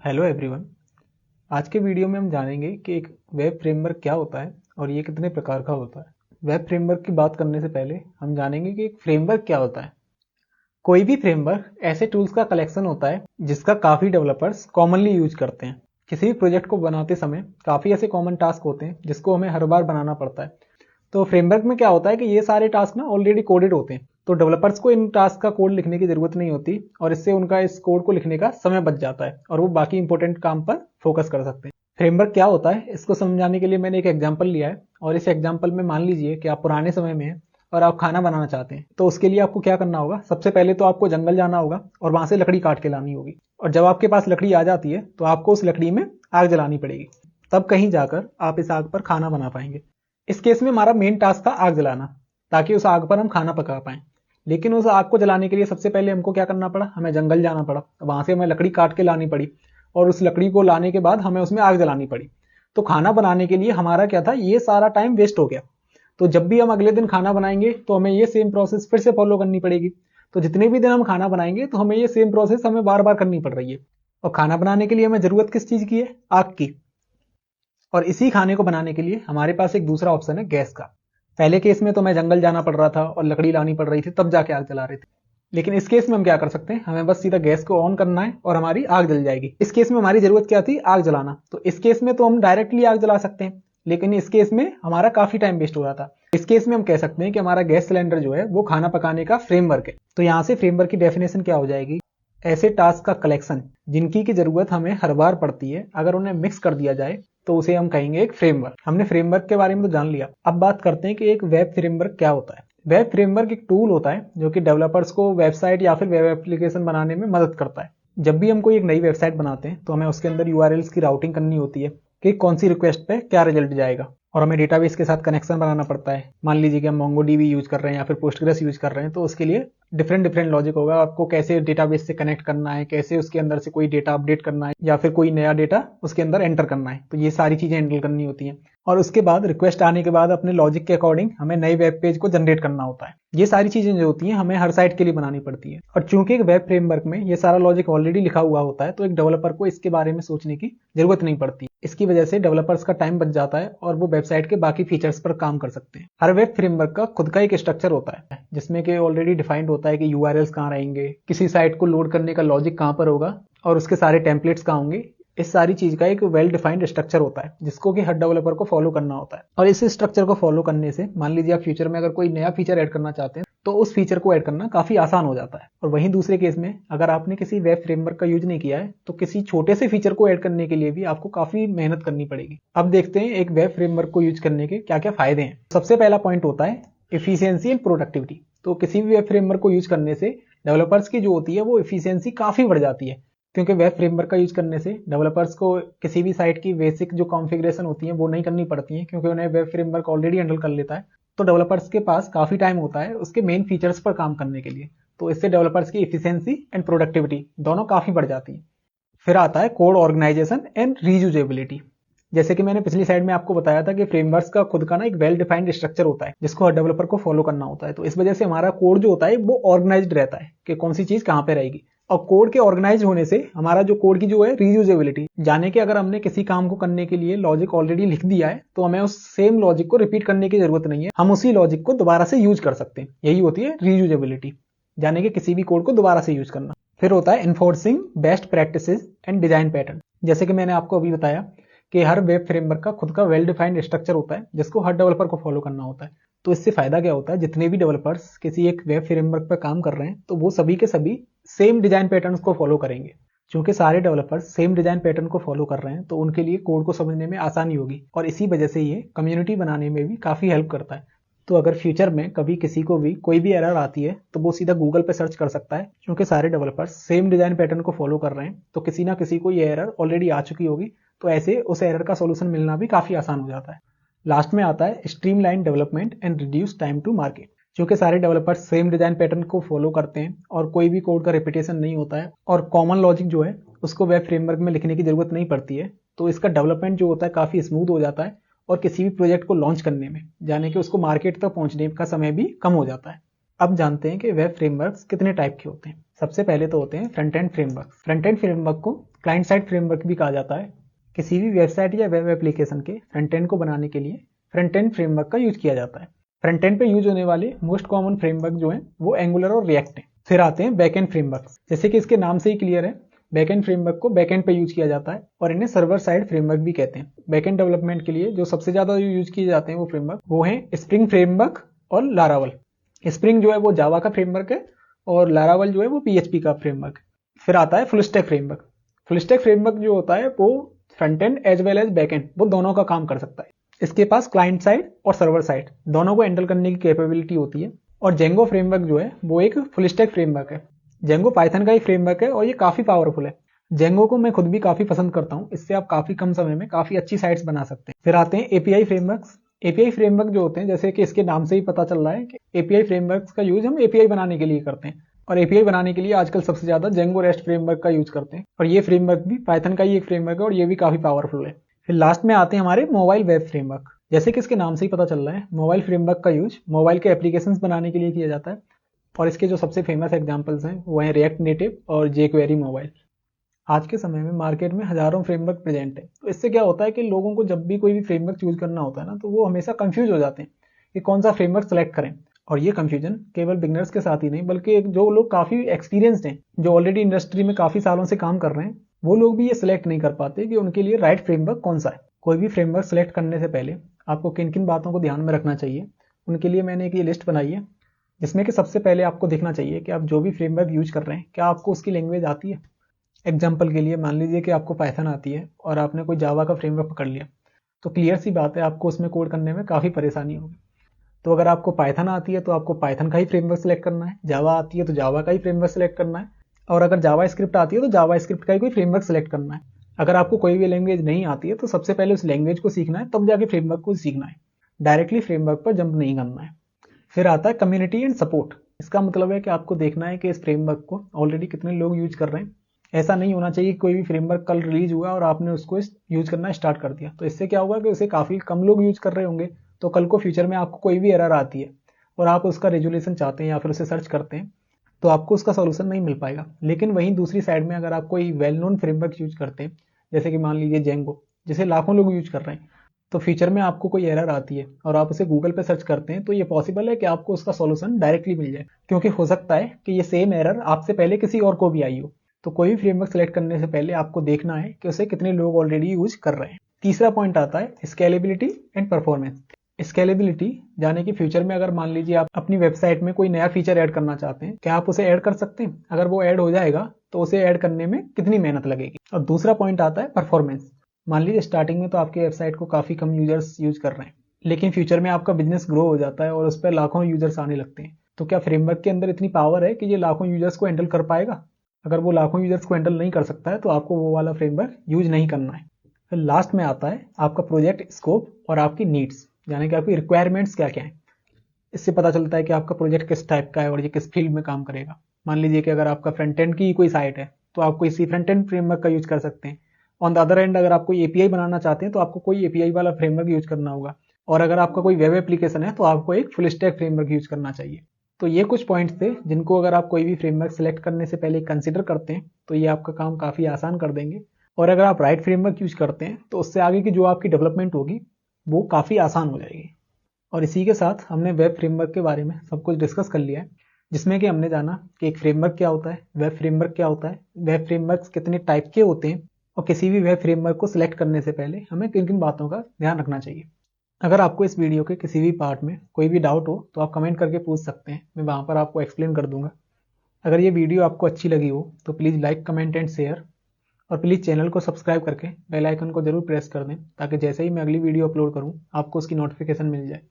Hello everyone. आज के video में हम जानेंगे कि एक वेब फ्रेमवर्क क्या होता है और ये कितने प्रकार का होता है। वेब फ्रेमवर्क की बात करने से पहले हम जानेंगे कि एक फ्रेमवर्क क्या होता है। कोई भी फ्रेमवर्क ऐसे टूल्स का कलेक्शन होता है जिसका काफ़ी डेवलपर्स कॉमनली यूज करते हैं। किसी भी प्रोजेक्ट को बनाते समय काफ़ी ऐसे कॉमन टास्क होते हैं जिसको हमें हर बार बनाना पड़ता है। तो फ्रेमवर्क में क्या होता है कि ये सारे टास्क ना ऑलरेडी कोडेड होते हैं, तो डेवलपर्स को इन टास्क का कोड लिखने की जरूरत नहीं होती और इससे उनका इस कोड को लिखने का समय बच जाता है और वो बाकी इंपॉर्टेंट काम पर फोकस कर सकते हैं। फ्रेमवर्क क्या होता है इसको समझाने के लिए मैंने एक एग्जाम्पल लिया है और इस एग्जाम्पल में मान लीजिए कि आप पुराने समय में हैं और आप खाना बनाना चाहते हैं। तो उसके लिए आपको क्या करना होगा, सबसे पहले तो आपको जंगल जाना होगा और वहां से लकड़ी काट के लानी होगी, और जब आपके पास लकड़ी आ जाती है तो आपको उस लकड़ी में आग जलानी पड़ेगी, तब कहीं जाकर आप इस आग पर खाना बना पाएंगे। इस केस में हमारा मेन टास्क था आग जलाना, ताकि उस आग पर हम खाना पका पाएं। लेकिन उस आग को जलाने के लिए सबसे पहले हमको क्या करना पड़ा, हमें जंगल जाना पड़ा, वहां से हमें लकड़ी काट के लानी पड़ी और उस लकड़ी को लाने के बाद हमें उसमें आग जलानी पड़ी। तो खाना बनाने के लिए हमारा क्या था, ये सारा टाइम वेस्ट हो गया। तो जब भी हम अगले दिन खाना बनाएंगे तो हमें ये सेम प्रोसेस फिर से फॉलो करनी पड़ेगी। तो जितने भी दिन हम खाना बनाएंगे तो हमें ये सेम प्रोसेस हमें बार बार करनी पड़ रही है। और खाना बनाने के लिए हमें जरूरत किस चीज की है, आग की। और इसी खाने को बनाने के लिए हमारे पास एक दूसरा ऑप्शन है, गैस का। पहले केस में तो हमें जंगल जाना पड़ रहा था और लकड़ी लानी पड़ रही थी, तब जाके आग जला रहे थे। लेकिन इस केस में हम क्या कर सकते हैं, हमें बस सीधा गैस को ऑन करना है और हमारी आग जल जाएगी। इस केस में हमारी जरूरत क्या थी, आग जलाना। तो इस केस में तो हम डायरेक्टली आग जला सकते हैं, लेकिन इस केस में हमारा काफी टाइम वेस्ट हो रहा था। इस केस में हम कह सकते हैं कि हमारा गैस सिलेंडर जो है वो खाना पकाने का फ्रेमवर्क है। तो यहाँ से फ्रेमवर्क की डेफिनेशन क्या हो जाएगी, ऐसे टास्क का कलेक्शन जिनकी की जरूरत हमें हर बार पड़ती है, अगर उन्हें मिक्स कर दिया जाए तो उसे हम कहेंगे एक फ्रेमवर्क। हमने फ्रेमवर्क के बारे में तो जान लिया, अब बात करते हैं कि एक वेब फ्रेमवर्क क्या होता है। वेब फ्रेमवर्क एक टूल होता है जो कि डेवलपर्स को वेबसाइट या फिर वेब एप्लीकेशन बनाने में मदद करता है। जब भी हम कोई एक नई वेबसाइट बनाते हैं तो हमें उसके अंदर यूआरएल्स की राउटिंग करनी होती है कि कौन सी रिक्वेस्ट पे क्या रिजल्ट जाएगा, और हमें डेटाबेस के साथ कनेक्शन बनाना पड़ता है। मान लीजिए कि हम मोंगोडीबी यूज कर रहे हैं या फिर पोस्टग्रेस यूज कर रहे हैं, तो उसके लिए डिफरेंट लॉजिक होगा। आपको कैसे डेटाबेस से कनेक्ट करना है, कैसे उसके अंदर से कोई डेटा अपडेट करना है या फिर कोई नया डेटा उसके अंदर एंटर करना है, तो ये सारी चीजें हैंडल करनी होती हैं। और उसके बाद रिक्वेस्ट आने के बाद अपने लॉजिक के अकॉर्डिंग हमें नए वेब पेज को जनरेट करना होता है। ये सारी चीजें जो होती हैं हमें हर साइट के लिए बनानी पड़ती है। और चूंकि एक वेब फ्रेमवर्क में ये सारा लॉजिक ऑलरेडी लिखा हुआ होता है, तो एक डेवलपर को इसके बारे में सोचने की जरूरत नहीं पड़ती। इसकी वजह से डेवलपर्स का टाइम बच जाता है और वो वेबसाइट के बाकी फीचर्स पर काम कर सकते हैं। हर वेब फ्रेमवर्क का खुद का एक स्ट्रक्चर होता है जिसमें कि ऑलरेडी डिफाइंड होता है कि यूआरएल्स कहाँ रहेंगे, किसी साइट को लोड करने का लॉजिक कहाँ पर होगा और उसके सारे टेम्पलेट्स कहाँ होंगे। इस सारी चीज का एक वेल डिफाइंड स्ट्रक्चर होता है जिसको कि हर डेवलपर को फॉलो करना होता है। और इस स्ट्रक्चर को फॉलो करने से मान लीजिए आप फ्यूचर में अगर कोई नया फीचर ऐड करना चाहते हैं तो उस फीचर को ऐड करना काफी आसान हो जाता है। और वहीं दूसरे केस में अगर आपने किसी वेब फ्रेमवर्क का यूज नहीं किया है तो किसी छोटे से फीचर को ऐड करने के लिए भी आपको काफी मेहनत करनी पड़ेगी। अब देखते हैं एक वेब फ्रेमवर्क को यूज करने के क्या क्या फायदे हैं। सबसे पहला पॉइंट होता है एफिशिएंसी एंड प्रोडक्टिविटी। तो किसी भी वेब फ्रेमवर्क को यूज करने से डेवलपर्स की जो होती है वो एफिशिएंसी काफी बढ़ जाती है, क्योंकि वेब फ्रेमवर्क का यूज करने से डेवलपर्स को किसी भी साइट की बेसिक जो कॉन्फ़िगरेशन होती है वो नहीं करनी पड़ती है, क्योंकि उन्हें वेब फ्रेमवर्क ऑलरेडी हैंडल कर लेता है। तो डेवलपर्स के पास काफी टाइम होता है उसके मेन फीचर्स पर काम करने के लिए। तो इससे डेवलपर्स की एफिशिएंसी एंड प्रोडक्टिविटी दोनों काफी बढ़ जाती है। फिर आता है कोड ऑर्गेनाइजेशन एंड रीयूजेबिलिटी। जैसे कि मैंने पिछली साइड में आपको बताया था कि फ्रेमवर्क्स का खुद का ना एक वेल डिफाइंड स्ट्रक्चर होता है जिसको हर डेवलपर को फॉलो करना होता है। तो इस वजह से हमारा कोड जो होता है वो ऑर्गेनाइज्ड रहता है कि कौन सी चीज कहाँ पे रहेगी। और कोड के ऑर्गेनाइज होने से हमारा जो कोड की जो है रीयूजेबिलिटी, जाने के अगर हमने किसी काम को करने के लिए लॉजिक ऑलरेडी लिख दिया है तो हमें उस सेम लॉजिक को रिपीट करने की जरूरत नहीं है, हम उसी लॉजिक को दोबारा से यूज कर सकते हैं। यही होती है रीयूजेबिलिटी, जाने के किसी भी कोड को दोबारा से यूज करना। फिर होता है enforcing best practices and design pattern. जैसे कि मैंने आपको अभी बताया कि हर वेब फ्रेमवर्क का खुद का वेल डिफाइंड स्ट्रक्चर होता है जिसको हर डेवलपर को फॉलो करना होता है। तो इससे फायदा क्या होता है, जितने भी डेवलपर्स किसी एक वेब फ्रेमवर्क पर काम कर रहे हैं तो वो सभी के सभी सेम डिजाइन पैटर्न्स को फॉलो करेंगे। क्योंकि सारे डेवलपर्स सेम डिजाइन पैटर्न को फॉलो कर रहे हैं तो उनके लिए कोड को समझने में आसानी होगी, और इसी वजह से ये कम्युनिटी बनाने में भी काफी हेल्प करता है। तो अगर फ्यूचर में कभी किसी को भी कोई भी एरर आती है तो वो सीधा गूगल पे सर्च कर सकता है, क्योंकि सारे डेवलपर्स सेम डिजाइन पैटर्न को फॉलो कर रहे हैं तो किसी ना किसी को ये एरर ऑलरेडी आ चुकी होगी। तो ऐसे उस एरर का सॉल्यूशन मिलना भी काफी आसान हो जाता है। लास्ट में आता है streamline development and reduce time to market. क्योंकि सारे डेवलपर्स सेम डिजाइन पैटर्न को फॉलो करते हैं और कोई भी कोड का रिपीटेशन नहीं होता है और कॉमन लॉजिक जो है उसको वेब फ्रेमवर्क में लिखने की जरूरत नहीं पड़ती है, तो इसका डेवलपमेंट जो होता है काफी स्मूथ हो जाता है और किसी भी प्रोजेक्ट को लॉन्च करने में, यानी कि उसको मार्केट तक पहुंचने का समय भी कम हो जाता है। अब जानते हैं कि वेब फ्रेमवर्क्स कितने टाइप के होते हैं। सबसे पहले तो होते हैं front end framework. Front end framework को क्लाइंट साइड फ्रेमवर्क भी कहा जाता है। किसी भी वेबसाइट या वेब एप्लीकेशन के फ्रंट एंड को बनाने के लिए फ्रंट एंड फ्रेमवर्क का यूज किया जाता है। फ्रंट एंड पे यूज होने वाले मोस्ट कॉमन फ्रेमवर्क जो हैं वो एंगुलर और रिएक्ट हैं। फिर आते हैं बैक एंड फ्रेमवर्क। जैसे कि इसके नाम से ही क्लियर है, बैक एंड फ्रेमवर्क को बैक एंड पे यूज किया जाता है और इन्हें सर्वर साइड फ्रेमवर्क भी कहते हैं। बैक एंड डेवलपमेंट के लिए जो सबसे ज्यादा यूज किए जाते हैं वो फ्रेमवर्क वो हैं स्प्रिंग फ्रेमवर्क और लारावल। स्प्रिंग जो है वो जावा का फ्रेमवर्क है और लारावल जो है वो पीएचपी का फ्रेमवर्क है। फिर आता है full stack framework. Full stack framework जो होता है वो front end as well as back end वो दोनों का काम कर सकता है। इसके पास क्लाइंट साइड और सर्वर साइड दोनों को हैंडल करने की कैपेबिलिटी होती है। और जेंगो फ्रेमवर्क जो है वो एक फुल स्टैक फ्रेमवर्क है। जेंगो पाइथन का ही फ्रेमवर्क है और ये काफी पावरफुल है। जेंगो को मैं खुद भी काफी पसंद करता हूँ, इससे आप काफी कम समय में काफी अच्छी साइट्स बना सकते हैं। फिर आते हैं एपीआई फ्रेमवर्क्स। एपीआई फ्रेमवर्क जो होते हैं, जैसे कि इसके नाम से ही पता चल रहा है कि एपीआई फ्रेमवर्क्स का यूज हम एपीआई बनाने के लिए करते हैं और एपीआई बनाने के लिए आजकल सबसे ज्यादा जेंगो रेस्ट फ्रेमवर्क का यूज करते हैं और ये फ्रेमवर्क भी पाइथन का ही एक फ्रेमवर्क है और ये भी काफी पावरफुल है। फिर लास्ट में आते हैं हमारे मोबाइल वेब फ्रेमवर्क। जैसे कि इसके नाम से ही पता चल रहा है, मोबाइल फ्रेमवर्क का यूज मोबाइल के एप्लीकेशंस बनाने के लिए किया जाता है और इसके जो सबसे फेमस एग्जांपल्स हैं वो हैं रिएक्ट नेटिव और जेक्वेरी मोबाइल। आज के समय में मार्केट में हजारों फ्रेमवर्क प्रेजेंट है, तो इससे क्या होता है कि लोगों को जब भी कोई भी फ्रेमवर्क चूज करना होता है ना, तो वो हमेशा कंफ्यूज हो जाते हैं कि कौन सा फ्रेमवर्क सेलेक्ट करें। और ये कंफ्यूजन केवल बिगनर्स के साथ ही नहीं, बल्कि जो लोग काफी एक्सपीरियंस्ड हैं, जो ऑलरेडी इंडस्ट्री में काफी सालों से काम कर रहे हैं, वो लोग भी ये सिलेक्ट नहीं कर पाते कि उनके लिए राइट फ्रेमवर्क कौन सा है। कोई भी फ्रेमवर्क सेलेक्ट करने से पहले आपको किन किन बातों को ध्यान में रखना चाहिए, उनके लिए मैंने एक ये लिस्ट बनाई है, जिसमें कि सबसे पहले आपको देखना चाहिए कि आप जो भी फ्रेमवर्क यूज कर रहे हैं क्या आपको उसकी लैंग्वेज आती है। एग्जाम्पल के लिए मान लीजिए कि आपको पाइथन आती है और आपने कोई जावा का फ्रेमवर्क पकड़ लिया, तो क्लियर सी बात है आपको उसमें कोड करने में काफ़ी परेशानी होगी। तो अगर आपको पाइथन आती है तो आपको पाइथन का ही फ्रेमवर्क सेलेक्ट करना है, जावा आती है तो जावा का ही फ्रेमवर्क सेलेक्ट करना है, और अगर जावा स्क्रिप्ट आती है तो जावा स्क्रिप्ट का ही कोई फ्रेमवर्क सेलेक्ट करना है। अगर आपको कोई भी लैंग्वेज नहीं आती है तो सबसे पहले उस लैंग्वेज को सीखना है, तब जाके फ्रेमवर्क को सीखना है। डायरेक्टली फ्रेमवर्क पर जंप नहीं करना है। फिर आता है कम्युनिटी एंड सपोर्ट। इसका मतलब है कि आपको देखना है कि इस फ्रेमवर्क को ऑलरेडी कितने लोग यूज कर रहे हैं। ऐसा नहीं होना चाहिए कि कोई भी फ्रेमवर्क कल रिलीज हुआ और आपने उसको यूज करना स्टार्ट कर दिया, तो इससे क्या होगा कि उसे काफी कम लोग यूज कर रहे होंगे, तो कल को फ्यूचर में आपको कोई भी एरर आती है और आप उसका रेजोल्यूशन चाहते हैं या फिर उसे सर्च करते हैं, तो आपको उसका सोल्यूशन नहीं मिल पाएगा। लेकिन वहीं दूसरी साइड में अगर आप कोई वेल नोन फ्रेमवर्क यूज करते हैं, जैसे कि मान लीजिए जेंगो, जिसे लाखों लोग यूज कर रहे हैं, तो फ्यूचर में आपको कोई एरर आती है और आप उसे गूगल पे सर्च करते हैं, तो ये पॉसिबल है कि आपको उसका सॉल्यूशन डायरेक्टली मिल जाए, क्योंकि हो सकता है कि ये सेम एरर आपसे पहले किसी और को भी आई हो। तो कोई भी फ्रेमवर्क सेलेक्ट करने से पहले आपको देखना है कि उसे कितने लोग ऑलरेडी यूज कर रहे हैं। तीसरा पॉइंट आता है स्केलेबिलिटी एंड परफॉर्मेंस। स्केलेबिलिटी यानी कि फ्यूचर में अगर मान लीजिए आप अपनी वेबसाइट में कोई नया फीचर ऐड करना चाहते हैं, क्या आप उसे ऐड कर सकते हैं? अगर वो ऐड हो जाएगा तो उसे ऐड करने में कितनी मेहनत लगेगी। और दूसरा पॉइंट आता है परफॉर्मेंस। मान लीजिए स्टार्टिंग में तो आपकी वेबसाइट को काफी कम यूजर्स यूज कर रहे हैं, लेकिन फ्यूचर में आपका बिजनेस ग्रो हो जाता है और उस पर लाखों यूजर्स आने लगते हैं, तो क्या फ्रेमवर्क के अंदर इतनी पावर है कि ये लाखों यूजर्स को हैंडल कर पाएगा? अगर वो लाखों यूजर्स को हैंडल नहीं कर सकता है तो आपको वो वाला फ्रेमवर्क यूज नहीं करना है। फिर लास्ट में आता है आपका प्रोजेक्ट स्कोप और आपकी नीड्स, यानी कि आपकी रिक्वायरमेंट्स क्या क्या है। इससे पता चलता है कि आपका प्रोजेक्ट किस टाइप का है और ये किस फील्ड में काम करेगा। मान लीजिए कि अगर आपका फ्रंट एंड की कोई साइट है तो आप कोई सी फ्रंट एंड फ्रेमवर्क का यूज कर सकते हैं। ऑन द अदर एंड अगर आप कोई एपीआई बनाना चाहते हैं तो आपको कोई एपीआई वाला फ्रेमवर्क यूज करना होगा, और अगर आपका कोई वेब एप्लीकेशन है तो आपको एक फुल स्टैक फ्रेमवर्क यूज करना चाहिए। तो ये कुछ पॉइंट्स थे जिनको अगर आप कोई भी फ्रेमवर्क सेलेक्ट करने से पहले कंसिडर करते हैं तो ये आपका काम काफ़ी आसान कर देंगे, और अगर आप राइट फ्रेमवर्क यूज करते हैं तो उससे आगे की जो आपकी डेवलपमेंट होगी वो काफ़ी आसान हो जाएगी। और इसी के साथ हमने वेब फ्रेमवर्क के बारे में सब कुछ डिस्कस कर लिया है, जिसमें कि हमने जाना कि एक फ्रेमवर्क क्या होता है, वेब फ्रेमवर्क क्या होता है, वेब फ्रेमवर्क्स कितने टाइप के होते हैं, और किसी भी वेब फ्रेमवर्क को सिलेक्ट करने से पहले हमें किन किन बातों का ध्यान रखना चाहिए। अगर आपको इस वीडियो के किसी भी पार्ट में कोई भी डाउट हो तो आप कमेंट करके पूछ सकते हैं, मैं वहाँ पर आपको एक्सप्लेन कर दूंगा। अगर ये वीडियो आपको अच्छी लगी हो तो please like, comment and share, और प्लीज़ चैनल को सब्सक्राइब करके बेल आइकन को जरूर प्रेस कर दें, ताकि जैसे ही मैं अगली वीडियो अपलोड करूँ आपको उसकी नोटिफिकेशन मिल जाए।